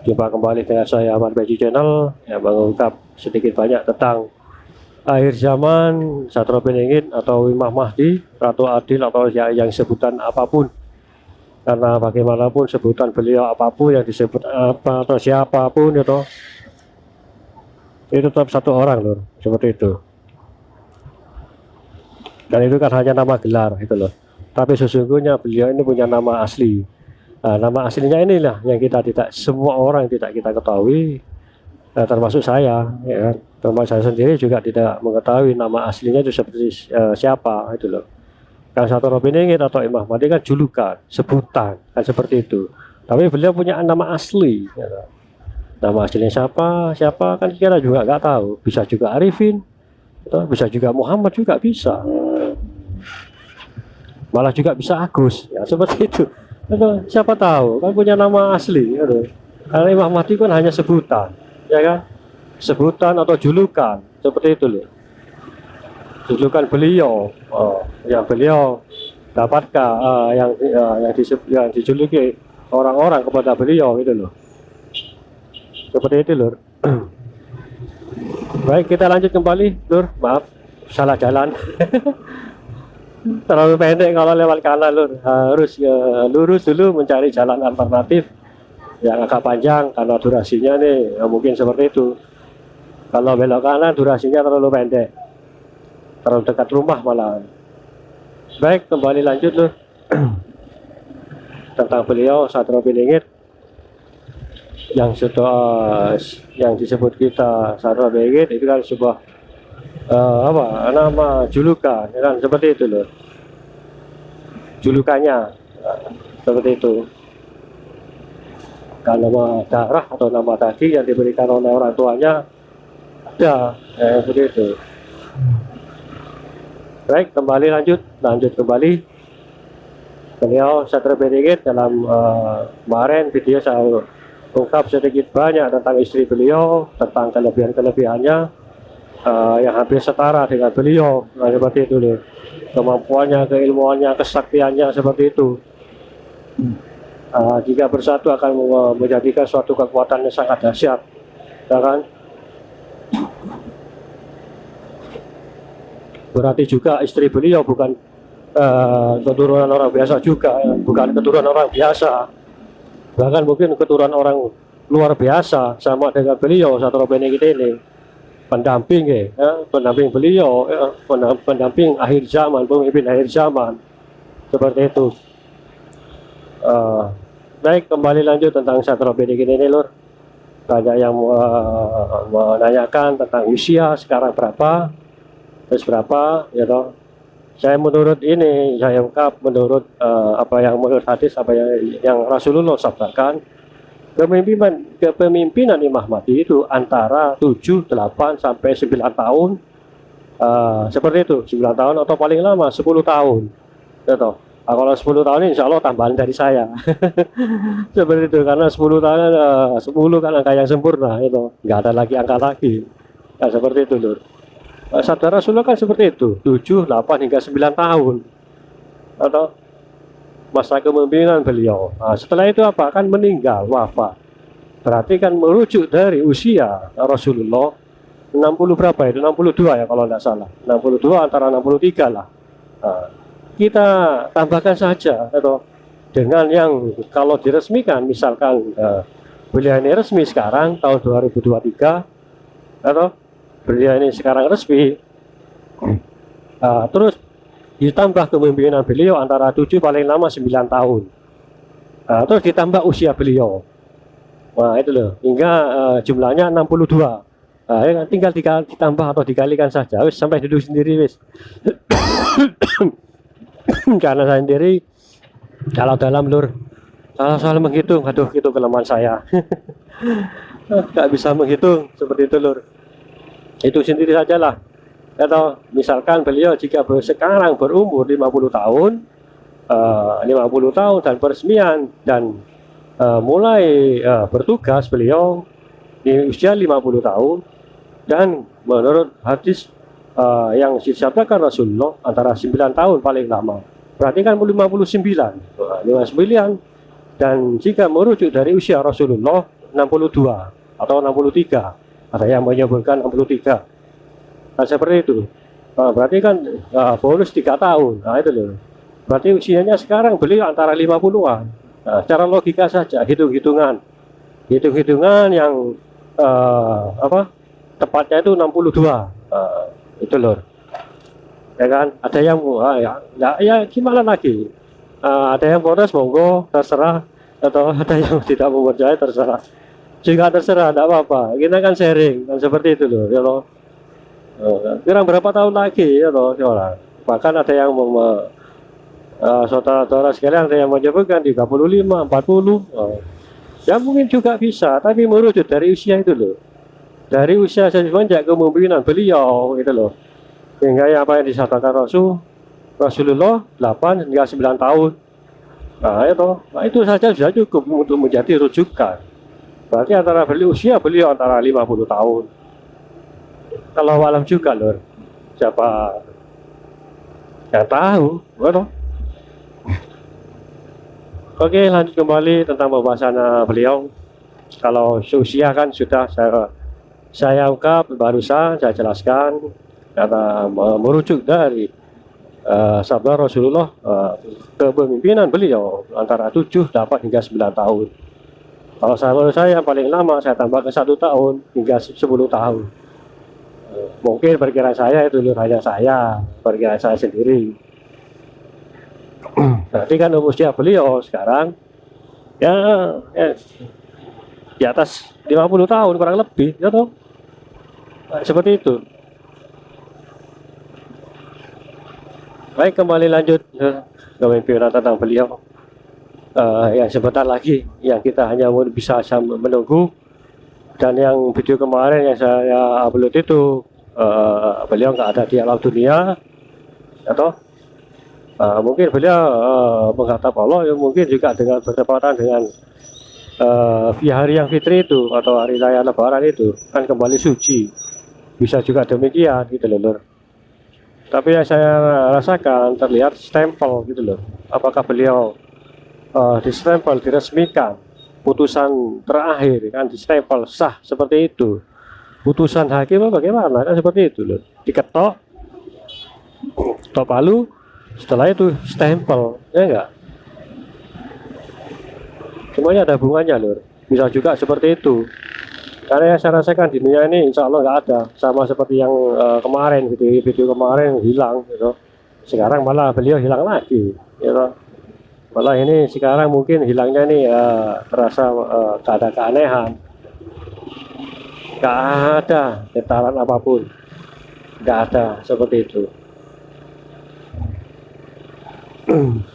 Jumpa kembali dengan saya Ahmad Beji Channel yang mengungkap sedikit banyak tentang akhir zaman, Satrio Piningit atau Imam Mahdi, Ratu Adil atau yang sebutan apapun. Karena bagaimanapun sebutan beliau apapun yang disebut apa atau siapapun itu tetap satu orang loh, seperti itu. Dan itu kan hanya nama gelar itu loh. Tapi sesungguhnya beliau ini punya nama asli. Nah, nama aslinya inilah yang kita tidak, semua orang tidak kita ketahui, termasuk saya, ya kan? Termasuk saya sendiri juga tidak mengetahui nama aslinya itu seperti siapa itu loh. Kan Satrio Piningit atau Imam Mahdi kan julukan, sebutan, kan seperti itu. Tapi beliau punya nama asli. Ya kan? Nama aslinya siapa kan kita juga nggak tahu. Bisa juga Arifin, bisa juga Muhammad juga bisa. Malah juga bisa Agus, ya seperti itu. Siapa tahu kan punya nama asli. Karena Imam Mahdi kan hanya sebutan, ya kan? Sebutan atau julukan seperti itu loh. Julukan beliau, yang beliau dapatkan, yang dijuluki orang-orang kepada beliau itu loh. Seperti itu lur. Baik, kita lanjut kembali lur. Maaf, salah jalan. Terlalu pendek kalau lewat kanan lur. Harus lurus dulu mencari jalan alternatif yang agak panjang karena durasinya nih mungkin seperti itu. Kalau belok kanan durasinya terlalu pendek, terlalu dekat rumah malah. Baik, kembali lanjut lur. Tentang beliau Satrio Piningit yang sudah yang disebut kita Satrio Piningit itu kan sebuah nama julukan, ya kan seperti itu loh. Julukannya seperti itu. Kalau nama darah atau nama daging yang diberikan oleh orang tuanya ada, seperti itu. Baik, kembali lanjut kembali. Beliau Satrio Piningit dalam kemarin video saya ungkap sedikit banyak tentang istri beliau, tentang kelebihannya yang hampir setara dengan beliau, seperti itu loh. Kemampuannya, keilmuannya, kesaktiannya seperti itu. Jika bersatu akan menjadikan suatu kekuatan yang sangat dahsyat, ya kan? Berarti juga istri beliau bukan keturunan orang biasa juga, bukan keturunan orang biasa, bahkan mungkin keturunan orang luar biasa sama dengan beliau Satrio Piningit ini. Pendamping pendamping beliau, pendamping akhir zaman, pemimpin akhir zaman, seperti itu. Baik, kembali lanjut tentang Satrio Piningit ini lur. Banyak yang menanyakan tentang usia sekarang berapa, terus berapa, ya toh. Saya ungkap menurut apa yang menurut hadis, apa yang Rasulullah sabdakan. Kepemimpinan Imam Mahdi itu antara 7, 8 sampai 9 tahun, seperti itu, 9 tahun atau paling lama 10 tahun, ya toh. Kalau 10 tahun insya Allah tambahan dari saya. Seperti itu, karena 10 tahun 10 kan angka yang sempurna, itu nggak ada lagi angka lagi, nah, seperti itu lur. Sabda Rasulullah kan seperti itu, 7, 8 hingga 9 tahun atau masa kepemimpinan beliau. Setelah itu apa? Kan meninggal, wafat. Berarti kan merujuk dari usia Rasulullah 60 berapa itu? 62 ya kalau tidak salah. 62 antara 63 lah. Kita tambahkan saja atau dengan yang kalau diresmikan, misalkan beliau ini resmi sekarang tahun 2023 atau beliau ini sekarang resmi, terus ditambah kepemimpinan beliau antara 7 paling lama 9 tahun, terus ditambah usia beliau, wah itu loh, hingga jumlahnya 62. Ya, tinggal ditambah atau dikalikan saja, wis sampai duduk sendiri wis. Karena saya sendiri kalau dalam lur, soal menghitung, aduh itu kelemahan saya. Nggak bisa menghitung seperti itu lur. Itu sendiri sajalah. Atau misalkan beliau jika sekarang berumur 50 tahun, 50 tahun dan peresmian dan mulai bertugas beliau di usia 50 tahun, dan menurut hadis yang disabdakan Rasulullah antara 9 tahun paling lama, berarti kan 59, 59. Dan jika merujuk dari usia Rasulullah 62 atau 63, ada yang menyebutkan 63. Nah, seperti itu. Nah, berarti kan bonus 3 tahun. Nah, itu loh. Berarti usianya sekarang beliau antara 50-an. Nah, secara logika saja, hitung-hitungan yang tepatnya itu 62. Itu loh. Ya kan, ada yang ya gimana lagi? Ada yang protes, monggo, terserah, atau ada yang tidak mempercayai, terserah juga, terserah, tidak apa-apa, kita kan sharing kan, seperti itu loh ya loh. Kurang berapa tahun lagi ya loh orang, bahkan ada yang saudara-saudara sekalian, ada yang menyebutkan 35, 40, ya mungkin juga bisa, tapi merujuk dari usia itu loh, dari usia semenjak kepemimpinan beliau itu loh, sehingga apa yang disampaikan Rasulullah 8 hingga 9 tahun. Nah itu saja sudah cukup untuk menjadi rujukan. Berarti antara beliau antara 50 tahun. Kalau alam juga lor, siapa yang tahu, betul. Oke, lanjut kembali tentang pembahasan beliau. Kalau usia kan sudah saya ungkap barusan, saya jelaskan karena merujuk dari sabda Rasulullah, kepemimpinan beliau antara 7, 8 hingga 9 tahun. Kalau saya paling lama saya tambah ke 1 tahun hingga 10 tahun. Mungkin perkiraan saya itu hanya perkiraan saya sendiri. Berarti kan usia beliau sekarang ya di atas 50 tahun kurang lebih, ya toh? Seperti itu. Baik, kembali lanjut kepemimpinan tentang beliau. Ya sebentar lagi yang kita hanya bisa menunggu, dan yang video kemarin yang saya upload itu beliau nggak ada di alam dunia, atau mungkin beliau menghadap Allah, ya mungkin juga dengan bertepatan dengan hari yang fitri itu atau hari raya lebaran itu kan kembali suci, bisa juga demikian gitu loh. Tapi yang saya rasakan terlihat stempel gitu loh. Apakah beliau distempel, diresmikan, putusan terakhir kan distempel sah seperti itu. Putusan hakim bagaimana kan seperti itu loh. Diketok, ketok palu, setelah itu stempel, ya enggak? Semuanya ada hubungannya loh. Bisa juga seperti itu. Karena yang saya rasakan di dunia ini insya Allah nggak ada, sama seperti yang kemarin video kemarin hilang gitu. Sekarang malah beliau hilang lagi gitu. Malah ini sekarang mungkin hilangnya nih terasa tak ada keanehan, nggak ada getaran apapun, nggak ada seperti itu.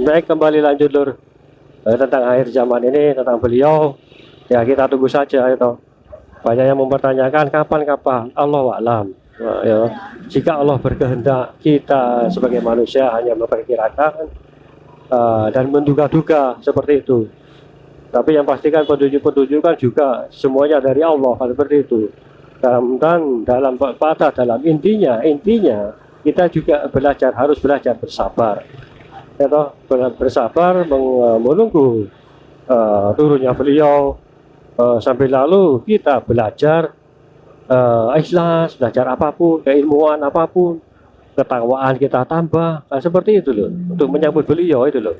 Baik, kembali lanjut lur, tentang akhir zaman ini, tentang beliau ya kita tunggu saja itu. Banyak yang mempertanyakan kapan, Allah a'lam. Ya, jika Allah berkehendak, kita sebagai manusia hanya memperkirakan dan menduga-duga seperti itu. Tapi yang pastikan petunjuk-petunjuk kan juga semuanya dari Allah, seperti itu. Dalam intinya kita juga harus belajar bersabar. Ya toh, bersabar menunggu turunnya beliau. Sampai lalu kita belajar ikhlas, belajar apapun, keilmuan apapun, ketakwaan kita tambah, nah, seperti itu loh, untuk menyambut beliau itu loh.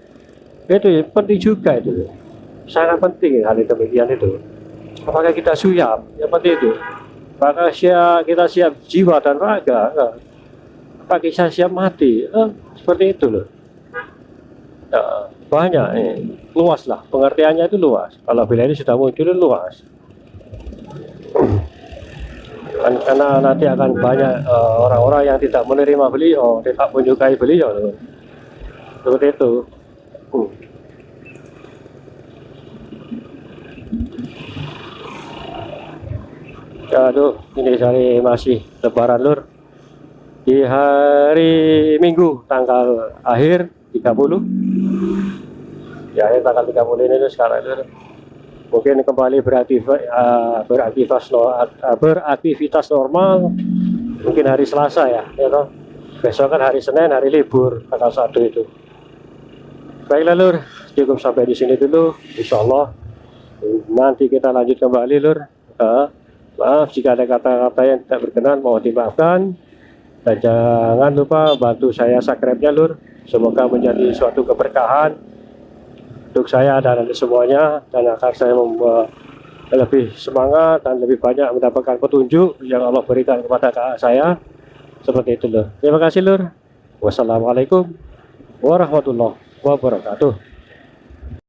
Itu penting juga itu loh. Sangat penting hal demikian itu. Apakah kita siap? Yang penting itu. Apakah kita siap jiwa dan raga? Apakah kita siap mati? Seperti itu loh. Banyak luas lah, pengertiannya itu luas. Kalau bila ini sudah muncul luas, karena nanti akan banyak orang-orang yang tidak menerima beliau, tidak menyukai beliau, seperti itu. Aduh, ini hari masih lebaran lur, di hari Minggu tanggal akhir 30 ya, ini tanggal 30 ini sekarang itu mungkin kembali beraktivitas normal, mungkin hari Selasa ya, toh. Besok kan hari Senin, hari libur tanggal 1 itu. Baiklah lur, cukup sampai di sini dulu. Insya Allah Nanti kita lanjut kembali Lur. Maaf jika ada kata-kata yang tidak berkenan, mohon dimaafkan. Dan jangan lupa bantu saya subscribe-nya Lur. Semoga menjadi suatu keberkahan untuk saya dan semuanya, dan agar saya lebih semangat dan lebih banyak mendapatkan petunjuk yang Allah berikan kepada saya. Seperti itu Lur. Terima kasih Lur. Wassalamualaikum warahmatullahi wabarakatuh.